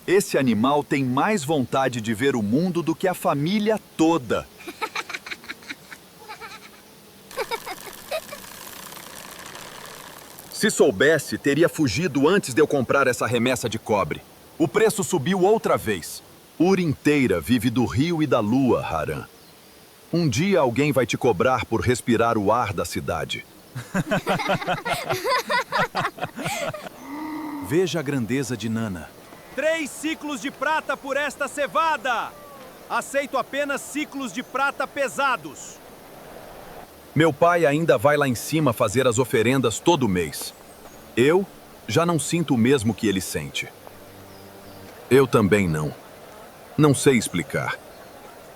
Esse animal tem mais vontade de ver o mundo do que a família toda. Se soubesse, teria fugido antes de eu comprar essa remessa de cobre. O preço subiu outra vez. Ur inteira vive do rio e da lua, Haran. Um dia alguém vai te cobrar por respirar o ar da cidade. Veja a grandeza de Nana. 3 ciclos de prata por esta cevada! Aceito apenas ciclos de prata pesados. Meu pai ainda vai lá em cima fazer as oferendas todo mês. Eu já não sinto o mesmo que ele sente. Eu também não. Não sei explicar.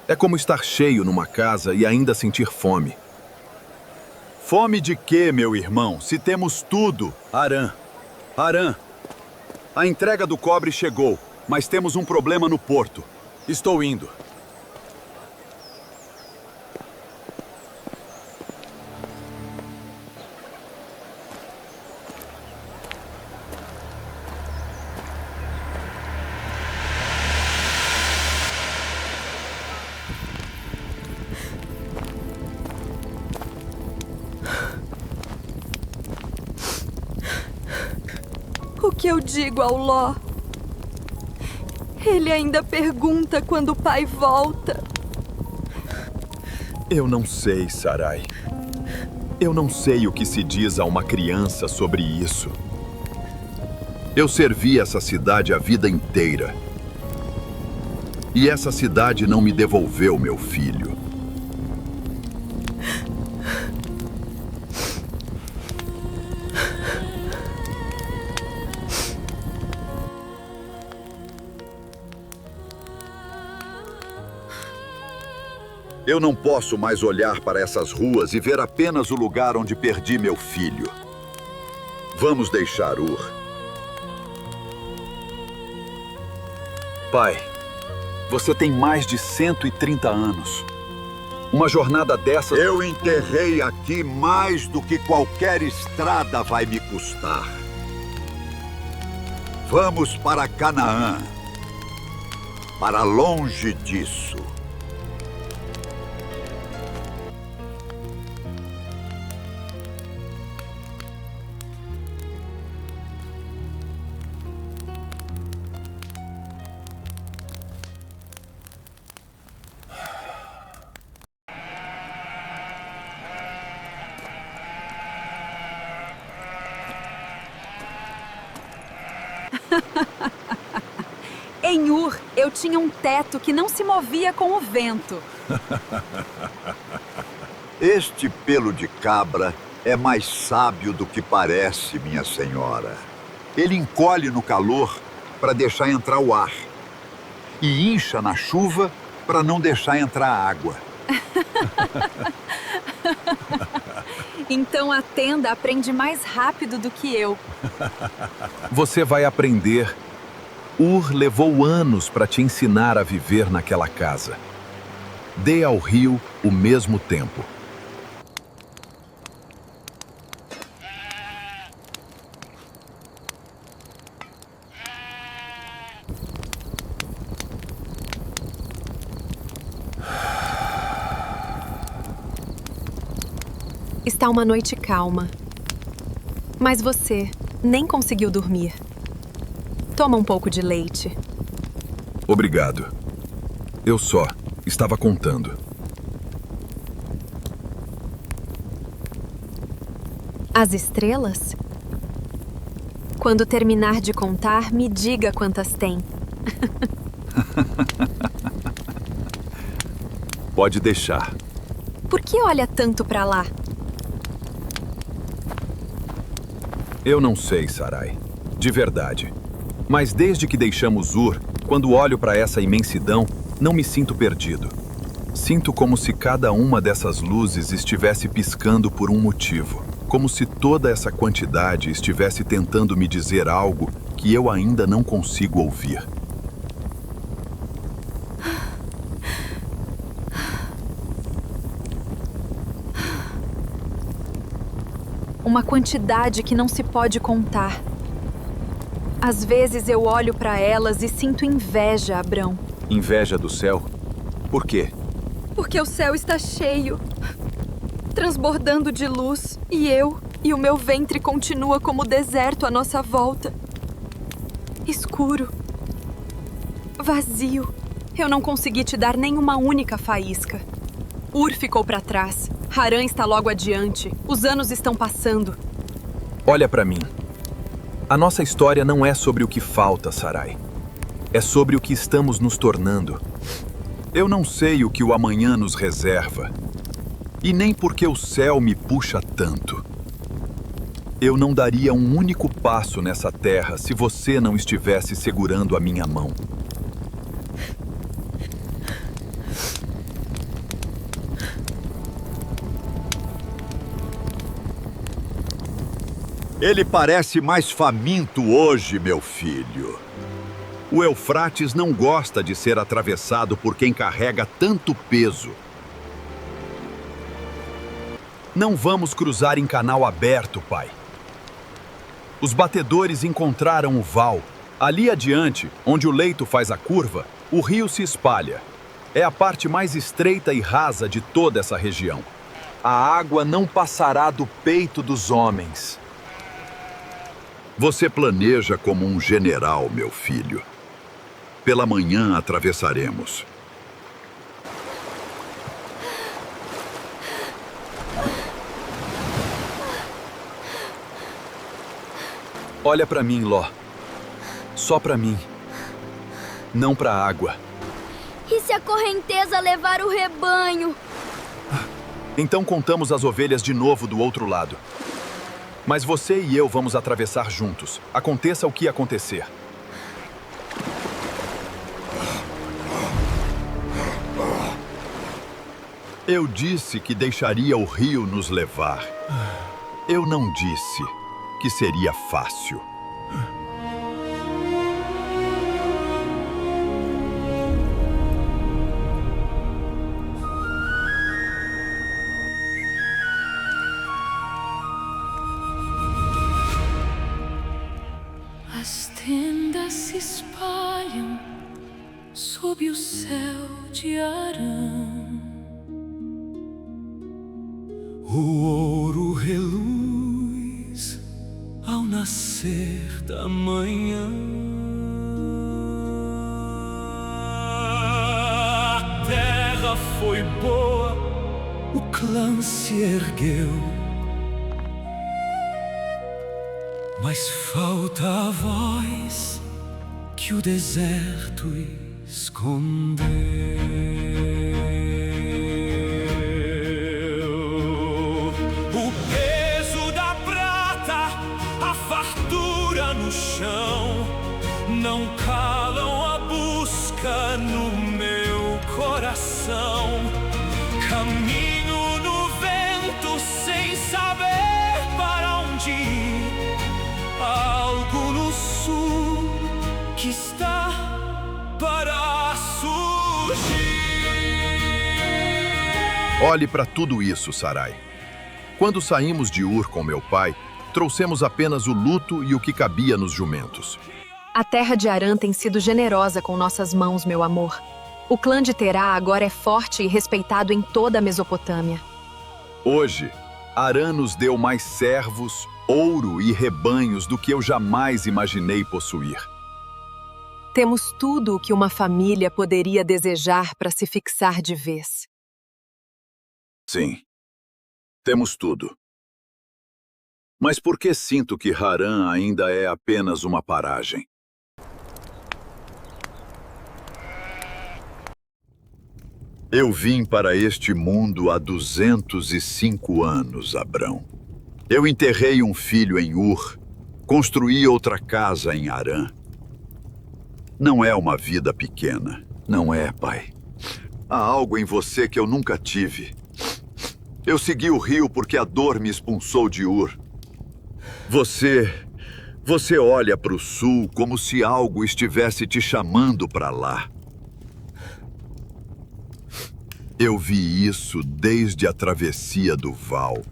É como estar cheio numa casa e ainda sentir fome. Fome de quê, meu irmão, se temos tudo? Haran. Haran. A entrega do cobre chegou, mas temos um problema no porto. Estou indo. O que eu digo ao Ló? Ele ainda pergunta quando o pai volta. Eu não sei, Sarai. Eu não sei o que se diz a uma criança sobre isso. Eu servi essa cidade a vida inteira. E essa cidade não me devolveu meu filho. Eu não posso mais olhar para essas ruas e ver apenas o lugar onde perdi meu filho. Vamos deixar Ur. Pai, você tem mais de 130 anos. Uma jornada dessas... Eu enterrei aqui mais do que qualquer estrada vai me custar. Vamos para Canaã. Para longe disso. Em Ur, eu tinha um teto que não se movia com o vento. Este pelo de cabra é mais sábio do que parece, minha senhora. Ele encolhe no calor para deixar entrar o ar. E incha na chuva para não deixar entrar água. Então a tenda aprende mais rápido do que eu. Você vai aprender. Ur levou anos para te ensinar a viver naquela casa. Dê ao rio o mesmo tempo. Está uma noite calma. Mas você nem conseguiu dormir. Toma um pouco de leite. Obrigado. Eu só estava contando. As estrelas? Quando terminar de contar, me diga quantas tem. Pode deixar. Por que olha tanto para lá? Eu não sei, Sarai. De verdade. Mas desde que deixamos Ur, quando olho para essa imensidão, não me sinto perdido. Sinto como se cada uma dessas luzes estivesse piscando por um motivo. Como se toda essa quantidade estivesse tentando me dizer algo que eu ainda não consigo ouvir. Uma quantidade que não se pode contar. Às vezes eu olho para elas e sinto inveja, Abrão. Inveja do céu? Por quê? Porque o céu está cheio, transbordando de luz, e o meu ventre continua como deserto à nossa volta. Escuro. Vazio. Eu não consegui te dar nenhuma única faísca. Ur ficou para trás. Harã está logo adiante. Os anos estão passando. Olha para mim. A nossa história não é sobre o que falta, Sarai. É sobre o que estamos nos tornando. Eu não sei o que o amanhã nos reserva. E nem porque o céu me puxa tanto. Eu não daria um único passo nessa terra se você não estivesse segurando a minha mão. Ele parece mais faminto hoje, meu filho. O Eufrates não gosta de ser atravessado por quem carrega tanto peso. Não vamos cruzar em canal aberto, pai. Os batedores encontraram o val. Ali adiante, onde o leito faz a curva, o rio se espalha. É a parte mais estreita e rasa de toda essa região. A água não passará do peito dos homens. Você planeja como um general, meu filho. Pela manhã atravessaremos. Olha para mim, Ló. Só para mim. Não para a água. E se a correnteza levar o rebanho? Então contamos as ovelhas de novo do outro lado. Mas você e eu vamos atravessar juntos, aconteça o que acontecer. Eu disse que deixaria o rio nos levar. Eu não disse que seria fácil. As tendas se espalham sob o céu de Harã. O ouro reluz ao nascer da manhã. A terra foi boa, o clã se ergueu. Mas falta a voz que o deserto escondeu. O peso da prata, a fartura no chão, não calam a busca no meu coração. Caminho no vento sem saber para onde ir. Algo no sul que está para surgir. Olhe para tudo isso, Sarai. Quando saímos de Ur com meu pai, trouxemos apenas o luto e o que cabia nos jumentos. A terra de Harã tem sido generosa com nossas mãos, meu amor. O clã de Terá agora é forte e respeitado em toda a Mesopotâmia. Hoje, Harã nos deu mais servos, ouro e rebanhos do que eu jamais imaginei possuir. Temos tudo o que uma família poderia desejar para se fixar de vez. Sim, temos tudo. Mas por que sinto que Harã ainda é apenas uma paragem? Eu vim para este mundo há 205 anos, Abrão. Eu enterrei um filho em Ur, construí outra casa em Harã. Não é uma vida pequena. Não é, pai. Há algo em você que eu nunca tive. Eu segui o rio porque a dor me expulsou de Ur. Você olha para o sul como se algo estivesse te chamando para lá. Eu vi isso desde a travessia do Val.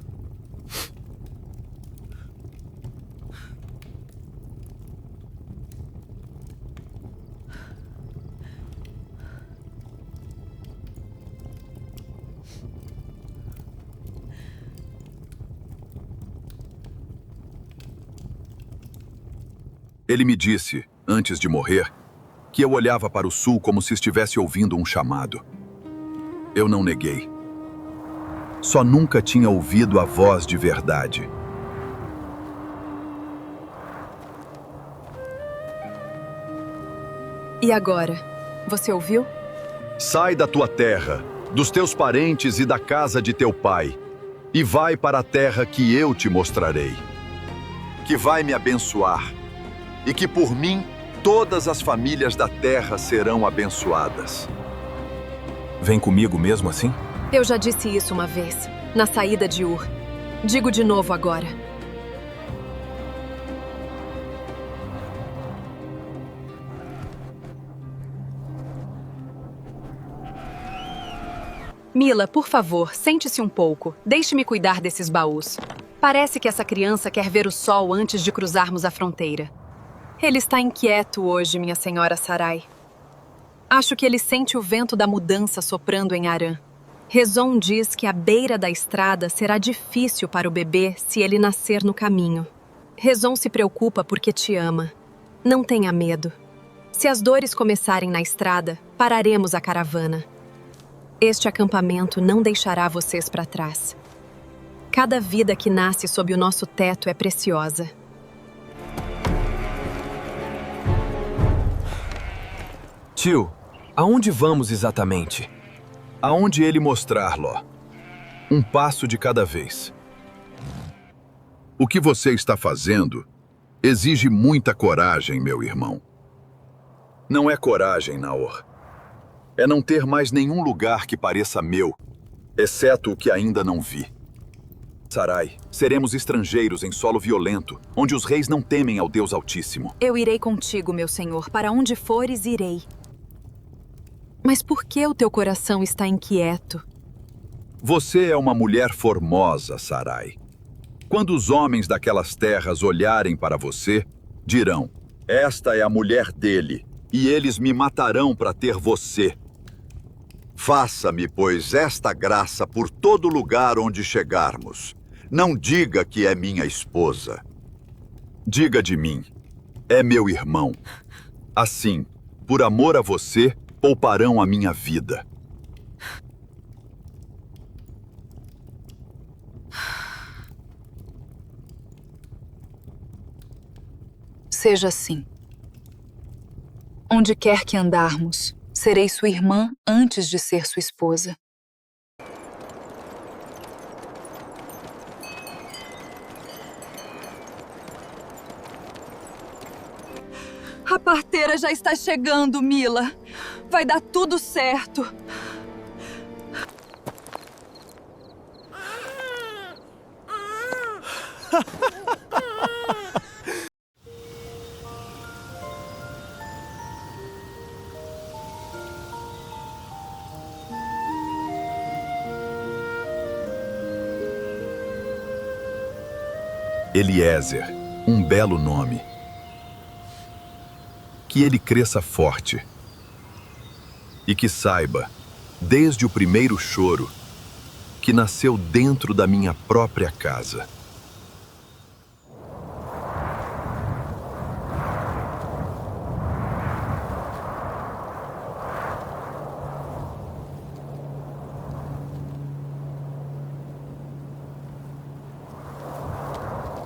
Ele me disse, antes de morrer, que eu olhava para o sul como se estivesse ouvindo um chamado. Eu não neguei. Só nunca tinha ouvido a voz de verdade. E agora? Você ouviu? Sai da tua terra, dos teus parentes e da casa de teu pai, e vai para a terra que eu te mostrarei, que vai me abençoar, e que por mim todas as famílias da terra serão abençoadas. Vem comigo mesmo assim? Eu já disse isso uma vez, na saída de Ur. Digo de novo agora. Mila, por favor, sente-se um pouco. Deixe-me cuidar desses baús. Parece que essa criança quer ver o sol antes de cruzarmos a fronteira. Ele está inquieto hoje, minha senhora Sarai. Acho que ele sente o vento da mudança soprando em Arã. Rezon diz que a beira da estrada será difícil para o bebê se ele nascer no caminho. Rezon se preocupa porque te ama. Não tenha medo. Se as dores começarem na estrada, pararemos a caravana. Este acampamento não deixará vocês para trás. Cada vida que nasce sob o nosso teto é preciosa. Tio, aonde vamos exatamente? Aonde ele mostrar, Ló. Um passo de cada vez. O que você está fazendo exige muita coragem, meu irmão. Não é coragem, Naor. É não ter mais nenhum lugar que pareça meu, exceto o que ainda não vi. Sarai, seremos estrangeiros em solo violento, onde os reis não temem ao Deus Altíssimo. Eu irei contigo, meu senhor. Para onde fores, irei. Mas por que o teu coração está inquieto? Você é uma mulher formosa, Sarai. Quando os homens daquelas terras olharem para você, dirão: esta é a mulher dele, e eles me matarão para ter você. Faça-me, pois, esta graça por todo lugar onde chegarmos. Não diga que é minha esposa. Diga de mim, é meu irmão. Assim, por amor a você, pouparão a minha vida. Seja assim. Onde quer que andarmos, serei sua irmã antes de ser sua esposa. A parteira já está chegando, Mila. Vai dar tudo certo. Eliezer, um belo nome. Que ele cresça forte. E que saiba, desde o primeiro choro, que nasceu dentro da minha própria casa.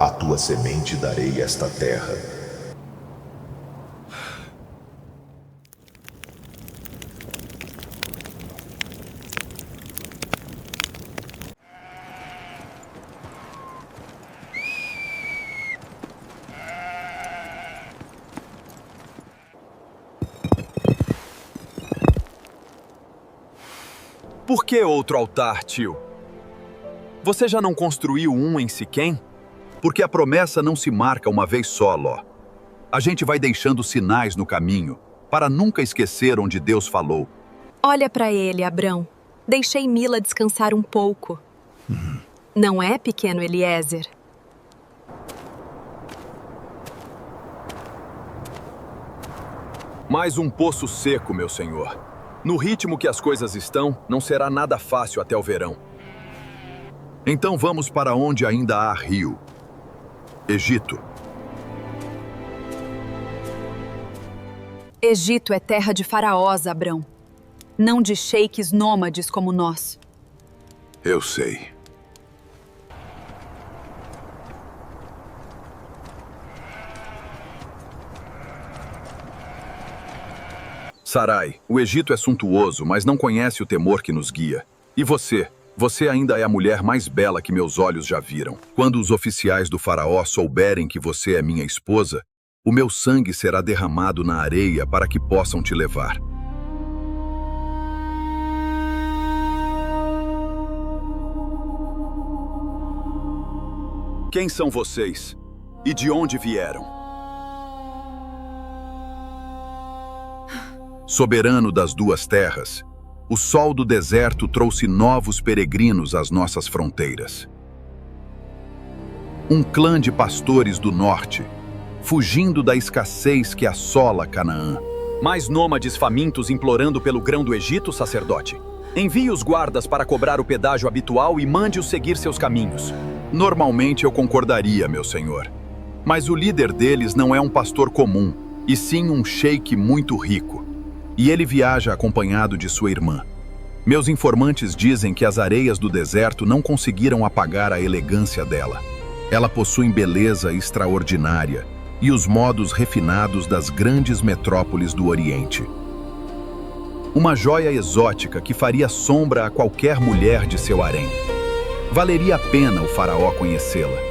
À tua semente darei esta terra. Por que outro altar, tio? Você já não construiu um em Siquém? Porque a promessa não se marca uma vez só, Ló. A gente vai deixando sinais no caminho, para nunca esquecer onde Deus falou. Olha para ele, Abrão. Deixei Mila descansar um pouco. Não é, pequeno Eliezer? Mais um poço seco, meu senhor. No ritmo que as coisas estão, não será nada fácil até o verão. Então vamos para onde ainda há rio. Egito. Egito é terra de faraós, Abrão. Não de sheiks nômades como nós. Eu sei. Sarai, o Egito é suntuoso, mas não conhece o temor que nos guia. E você ainda é a mulher mais bela que meus olhos já viram. Quando os oficiais do faraó souberem que você é minha esposa, o meu sangue será derramado na areia para que possam te levar. Quem são vocês? E de onde vieram? Soberano das duas terras, o sol do deserto trouxe novos peregrinos às nossas fronteiras. Um clã de pastores do norte, fugindo da escassez que assola Canaã. Mais nômades famintos implorando pelo grão do Egito, sacerdote. Envie os guardas para cobrar o pedágio habitual e mande-os seguir seus caminhos. Normalmente eu concordaria, meu senhor. Mas o líder deles não é um pastor comum, e sim um sheik muito rico. E ele viaja acompanhado de sua irmã. Meus informantes dizem que as areias do deserto não conseguiram apagar a elegância dela. Ela possui beleza extraordinária e os modos refinados das grandes metrópoles do Oriente. Uma joia exótica que faria sombra a qualquer mulher de seu harém. Valeria a pena o faraó conhecê-la.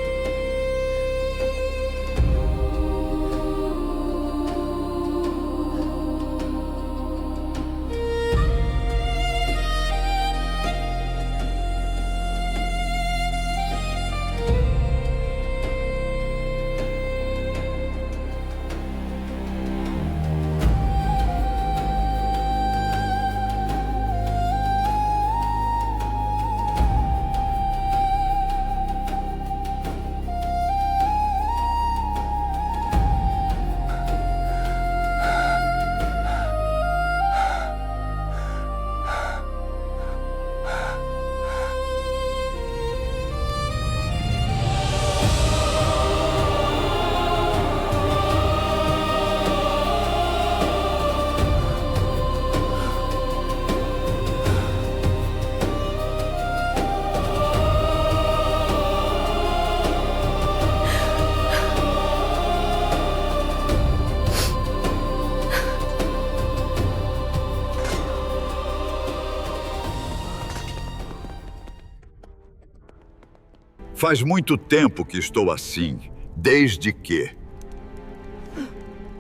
Faz muito tempo que estou assim, desde que...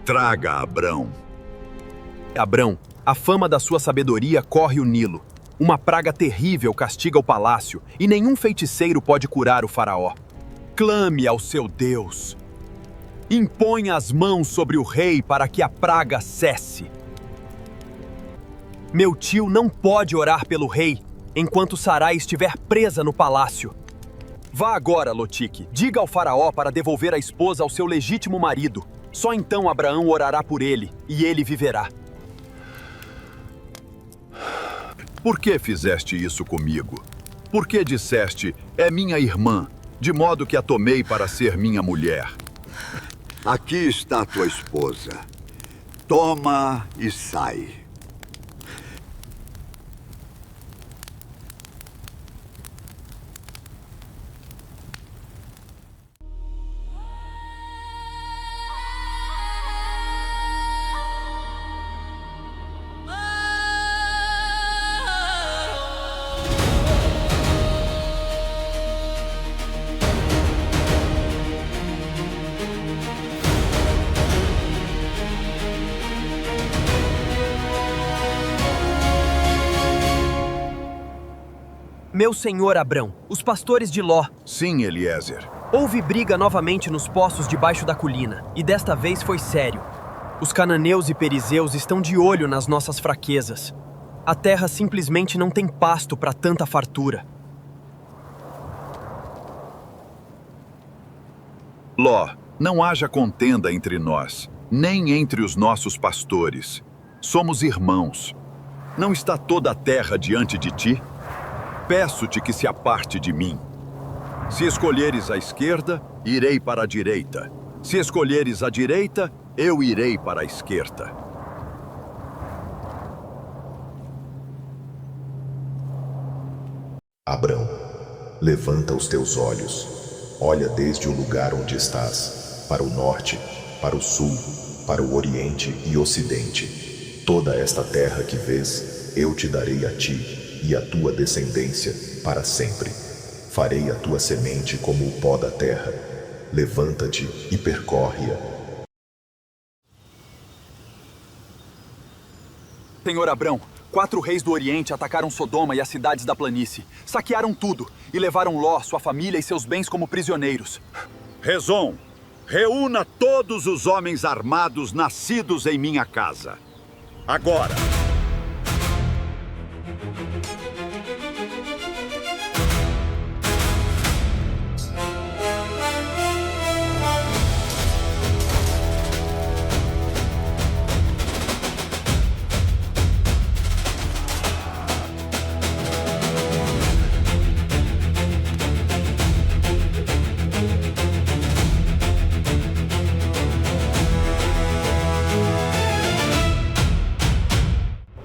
Traga Abrão. Abrão, a fama da sua sabedoria corre o Nilo. Uma praga terrível castiga o palácio e nenhum feiticeiro pode curar o faraó. Clame ao seu Deus. Imponha as mãos sobre o rei para que a praga cesse. Meu tio não pode orar pelo rei enquanto Sarai estiver presa no palácio. Vá agora, Lotique. Diga ao faraó para devolver a esposa ao seu legítimo marido. Só então Abraão orará por ele, e ele viverá. Por que fizeste isso comigo? Por que disseste, é minha irmã, de modo que a tomei para ser minha mulher? Aqui está tua esposa. Toma e sai. Meu senhor Abrão, os pastores de Ló. Sim, Eliezer. Houve briga novamente nos poços debaixo da colina, e desta vez foi sério. Os cananeus e perizeus estão de olho nas nossas fraquezas. A terra simplesmente não tem pasto para tanta fartura. Ló, não haja contenda entre nós, nem entre os nossos pastores. Somos irmãos. Não está toda a terra diante de ti? Peço-te que se aparte de mim. Se escolheres a esquerda, irei para a direita. Se escolheres a direita, eu irei para a esquerda. Abrão, levanta os teus olhos, olha desde o lugar onde estás, para o norte, para o sul, para o oriente e ocidente. Toda esta terra que vês, eu te darei a ti e à tua descendência para sempre. Farei a tua semente como o pó da terra. Levanta-te e percorre-a. Senhor Abrão, 4 reis do Oriente atacaram Sodoma e as cidades da planície. Saquearam tudo e levaram Ló, sua família e seus bens como prisioneiros. Rezon, reúna todos os homens armados nascidos em minha casa. Agora!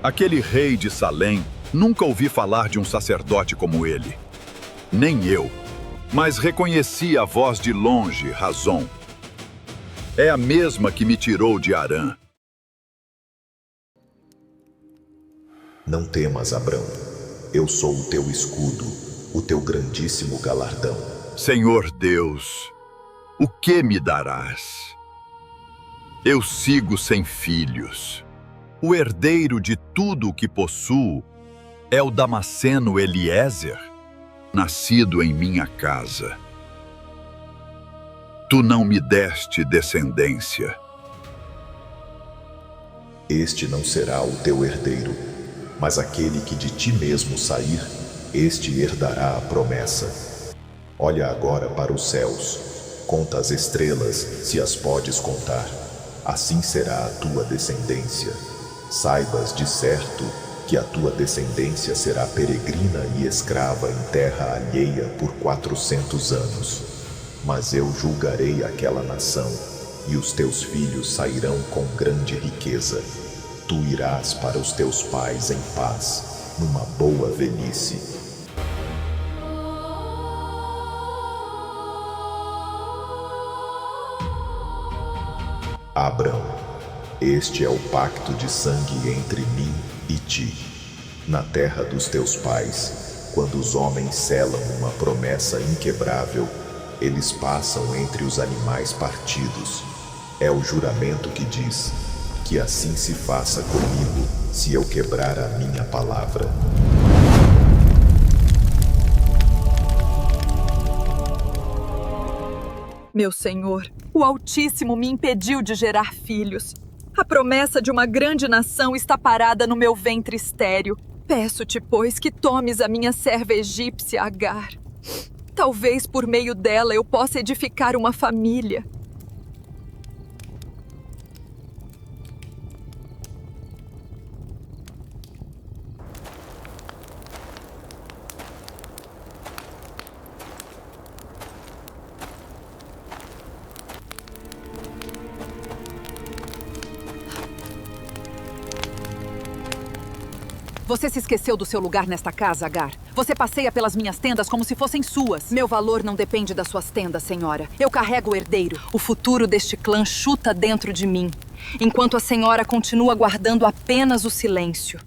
Aquele rei de Salém, nunca ouvi falar de um sacerdote como ele. Nem eu. Mas reconheci a voz de longe, Razon. É a mesma que me tirou de Harã. Não temas, Abrão. Eu sou o teu escudo, o teu grandíssimo galardão. Senhor Deus, o que me darás? Eu sigo sem filhos. O herdeiro de tudo o que possuo é o Damasceno Eliezer, nascido em minha casa. Tu não me deste descendência. Este não será o teu herdeiro, mas aquele que de ti mesmo sair, este herdará a promessa. Olha agora para os céus, conta as estrelas, se as podes contar. Assim será a tua descendência. Saibas de certo que a tua descendência será peregrina e escrava em terra alheia por 400 anos. Mas eu julgarei aquela nação, e os teus filhos sairão com grande riqueza. Tu irás para os teus pais em paz, numa boa velhice. Abrão, este é o pacto de sangue entre mim e ti. Na terra dos teus pais, quando os homens selam uma promessa inquebrável, eles passam entre os animais partidos. É o juramento que diz que assim se faça comigo, se eu quebrar a minha palavra. Meu senhor, o Altíssimo me impediu de gerar filhos. A promessa de uma grande nação está parada no meu ventre estéril. Peço-te, pois, que tomes a minha serva egípcia, Agar. Talvez por meio dela eu possa edificar uma família. Você se esqueceu do seu lugar nesta casa, Agar. Você passeia pelas minhas tendas como se fossem suas. Meu valor não depende das suas tendas, senhora. Eu carrego o herdeiro. O futuro deste clã chuta dentro de mim, enquanto a senhora continua guardando apenas o silêncio.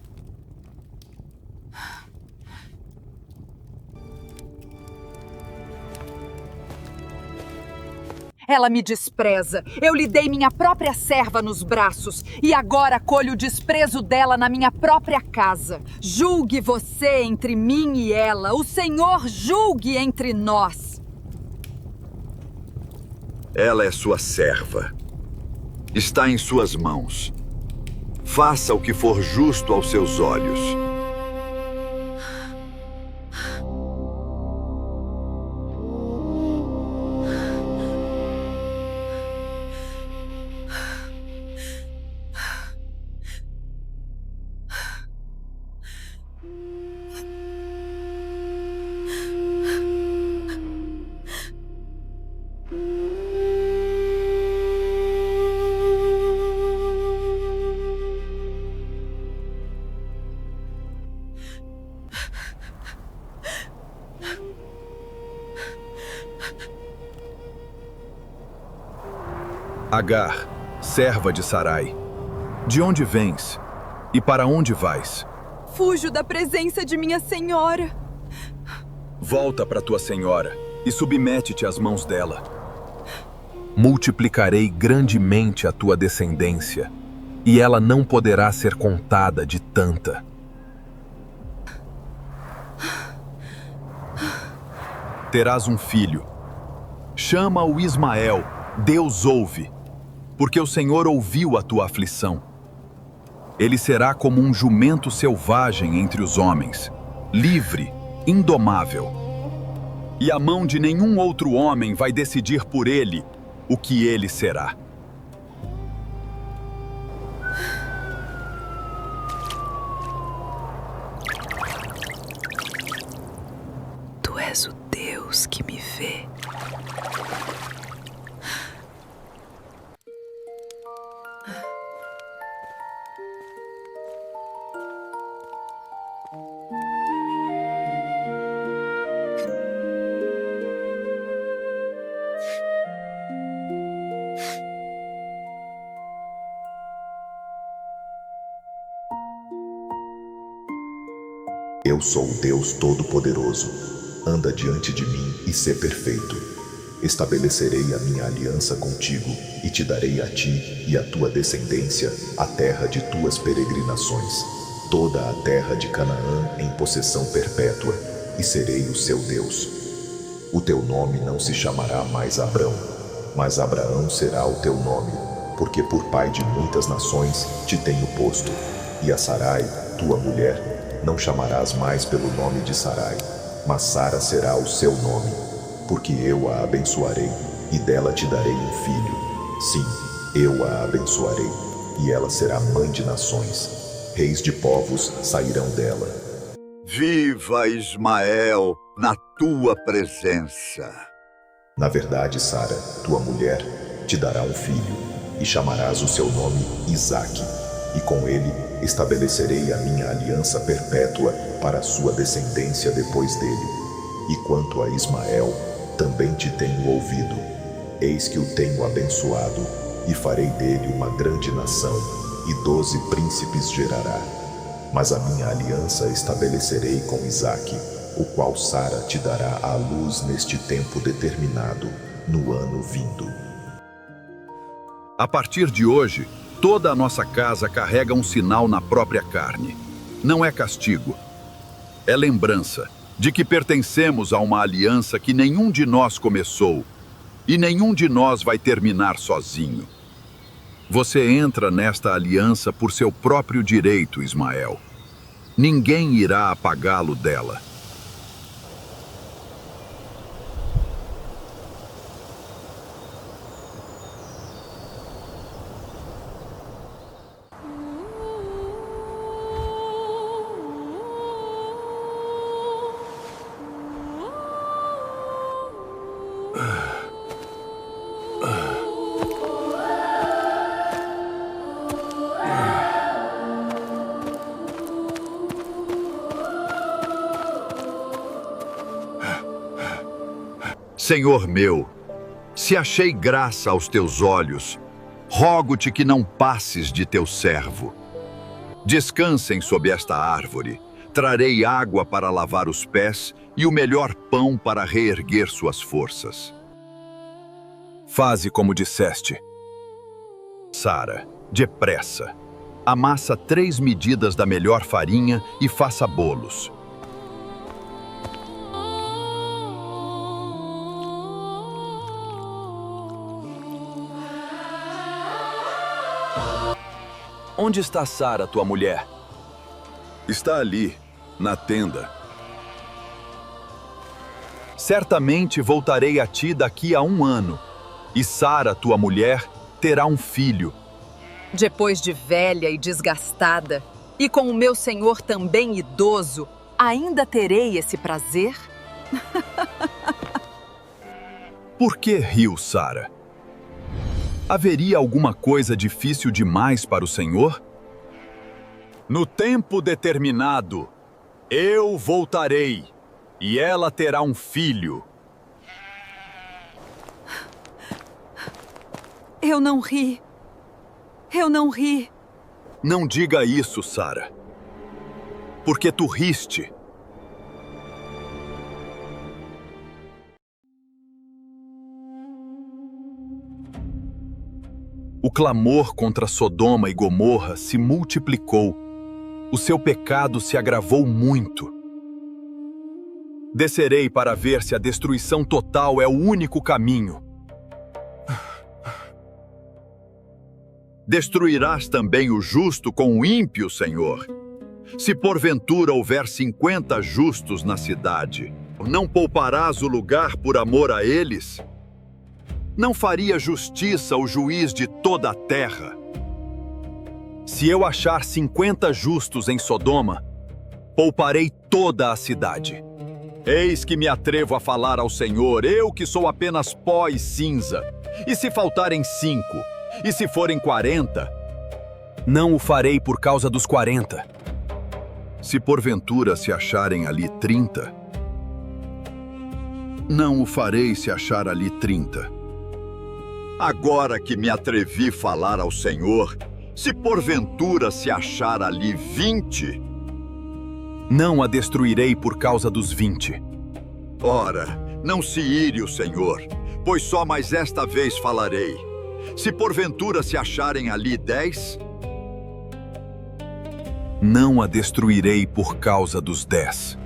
Ela me despreza. Eu lhe dei minha própria serva nos braços e agora colho o desprezo dela na minha própria casa. Julgue você entre mim e ela. O Senhor julgue entre nós. Ela é sua serva. Está em suas mãos. Faça o que for justo aos seus olhos. Agar, serva de Sarai, de onde vens e para onde vais? Fujo da presença de minha senhora. Volta para tua senhora e submete-te às mãos dela. Multiplicarei grandemente a tua descendência, e ela não poderá ser contada de tanta. Terás um filho. Chama-o Ismael, Deus ouve, porque o Senhor ouviu a tua aflição. Ele será como um jumento selvagem entre os homens, livre, indomável. E a mão de nenhum outro homem vai decidir por ele o que ele será. Tu és o Deus que me vê. Eu sou o Deus Todo-Poderoso. Anda diante de mim e sê perfeito. Estabelecerei a minha aliança contigo e te darei a ti e a tua descendência a terra de tuas peregrinações, toda a terra de Canaã em possessão perpétua, e serei o seu Deus. O teu nome não se chamará mais Abrão, mas Abraão será o teu nome, porque por pai de muitas nações te tenho posto, e a Sarai, tua mulher, não chamarás mais pelo nome de Sarai, mas Sara será o seu nome, porque eu a abençoarei, e dela te darei um filho. Sim, eu a abençoarei, e ela será mãe de nações. Reis de povos sairão dela. Viva Ismael na tua presença. Na verdade, Sara, tua mulher, te dará um filho, e chamarás o seu nome Isaque, e com ele estabelecerei a minha aliança perpétua para a sua descendência depois dele. E quanto a Ismael, também te tenho ouvido. Eis que o tenho abençoado, e farei dele uma grande nação, e 12 príncipes gerará. Mas a minha aliança estabelecerei com Isaque, o qual Sara te dará à luz neste tempo determinado, no ano vindo. A partir de hoje, toda a nossa casa carrega um sinal na própria carne. Não é castigo. É lembrança de que pertencemos a uma aliança que nenhum de nós começou e nenhum de nós vai terminar sozinho. Você entra nesta aliança por seu próprio direito, Ismael. Ninguém irá apagá-lo dela. Senhor meu, se achei graça aos teus olhos, rogo-te que não passes de teu servo. Descansem sob esta árvore, trarei água para lavar os pés e o melhor pão para reerguer suas forças. Faze como disseste. Sara, depressa, amassa 3 medidas da melhor farinha e faça bolos. Onde está Sara, tua mulher? Está ali, na tenda. Certamente voltarei a ti daqui a 1 ano, e Sara, tua mulher, terá um filho. Depois de velha e desgastada, e com o meu senhor também idoso, ainda terei esse prazer? Por que riu Sara? Haveria alguma coisa difícil demais para o Senhor? No tempo determinado, eu voltarei, e ela terá um filho. Eu não ri. Eu não ri. Não diga isso, Sara. Porque tu riste. O clamor contra Sodoma e Gomorra se multiplicou. O seu pecado se agravou muito. Descerei para ver se a destruição total é o único caminho. Destruirás também o justo com o ímpio, Senhor. Se porventura houver 50 justos na cidade, não pouparás o lugar por amor a eles? Não faria justiça o juiz de toda a terra? Se eu achar 50 justos em Sodoma, pouparei toda a cidade. Eis que me atrevo a falar ao Senhor, eu que sou apenas pó e cinza. E se faltarem 5? E se forem 40? Não o farei por causa dos 40. Se porventura se acharem ali 30? Não o farei se achar ali 30. Agora que me atrevi a falar ao Senhor, se porventura se achar ali 20? Não a destruirei por causa dos 20. Ora, não se ire o Senhor, pois só mais esta vez falarei. Se porventura se acharem ali 10? Não a destruirei por causa dos 10.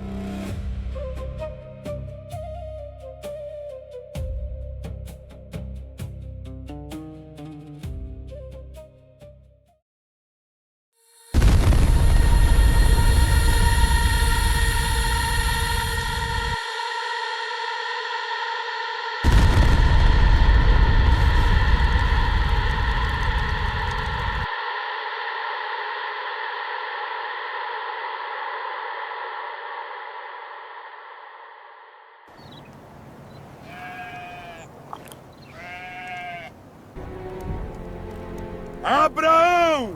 Abraão!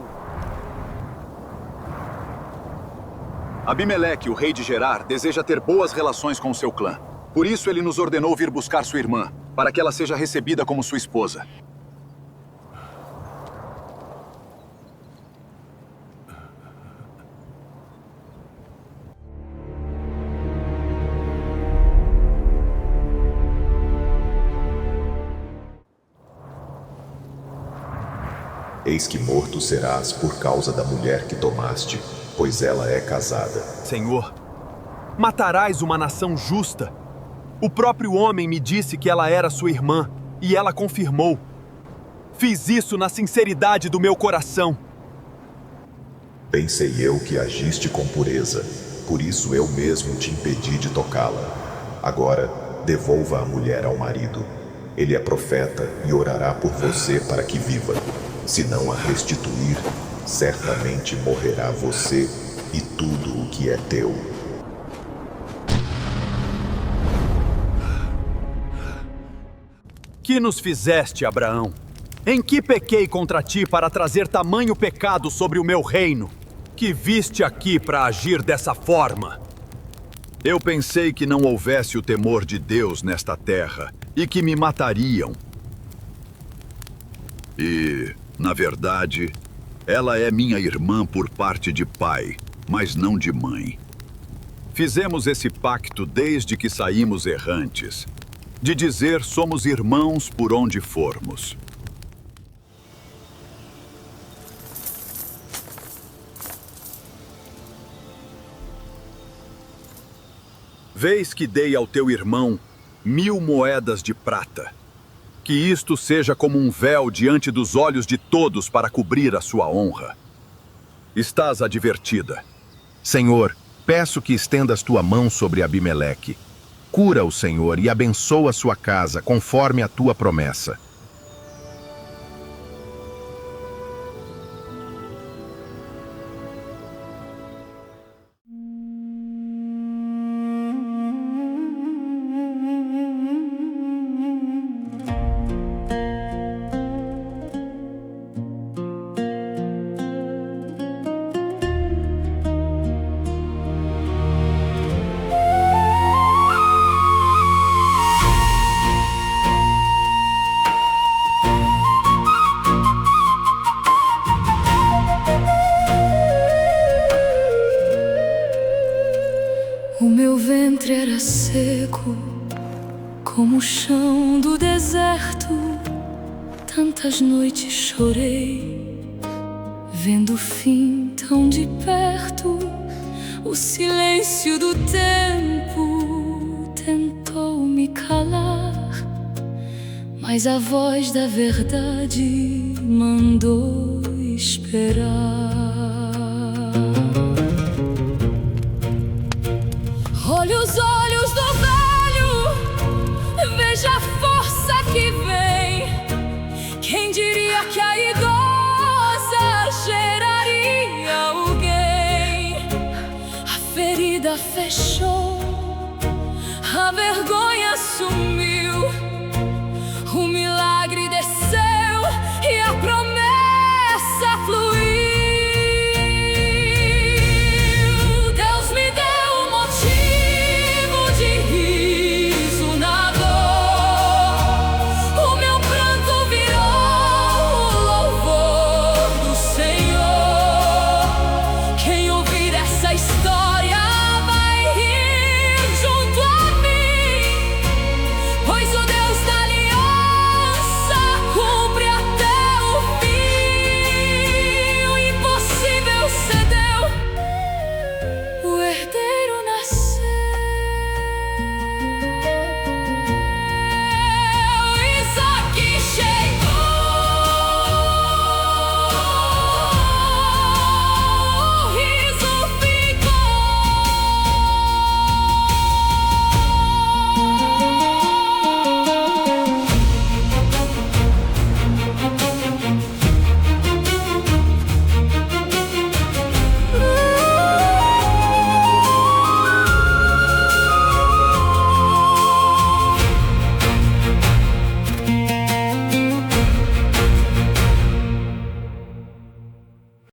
Abimeleque, o rei de Gerar, deseja ter boas relações com seu clã. Por isso ele nos ordenou vir buscar sua irmã, para que ela seja recebida como sua esposa. Eis que morto serás por causa da mulher que tomaste, pois ela é casada. Senhor, matarás uma nação justa. O próprio homem me disse que ela era sua irmã, e ela confirmou. Fiz isso na sinceridade do meu coração. Bem sei eu que agiste com pureza, por isso eu mesmo te impedi de tocá-la. Agora, devolva a mulher ao marido. Ele é profeta e orará por você para que viva. Se não a restituir, certamente morrerá você e tudo o que é teu. Que nos fizeste, Abraão? Em que pequei contra ti para trazer tamanho pecado sobre o meu reino? Que viste aqui para agir dessa forma? Eu pensei que não houvesse o temor de Deus nesta terra e que me matariam. E, na verdade, ela é minha irmã por parte de pai, mas não de mãe. Fizemos esse pacto desde que saímos errantes, de dizer somos irmãos por onde formos. Vês que dei ao teu irmão 1000 moedas de prata. Que isto seja como um véu diante dos olhos de todos para cobrir a sua honra. Estás advertida. Senhor, peço que estendas tua mão sobre Abimeleque. Cura-o, Senhor, e abençoa sua casa, conforme a tua promessa. seco como o chão do deserto. Tantas noites chorei, vendo o fim tão de perto. O silêncio do tempo tentou me calar, mas a voz da verdade mandou esperar. Olhe os olhos do velho, veja a força que vem. Quem diria que a idosa geraria alguém? A ferida fechou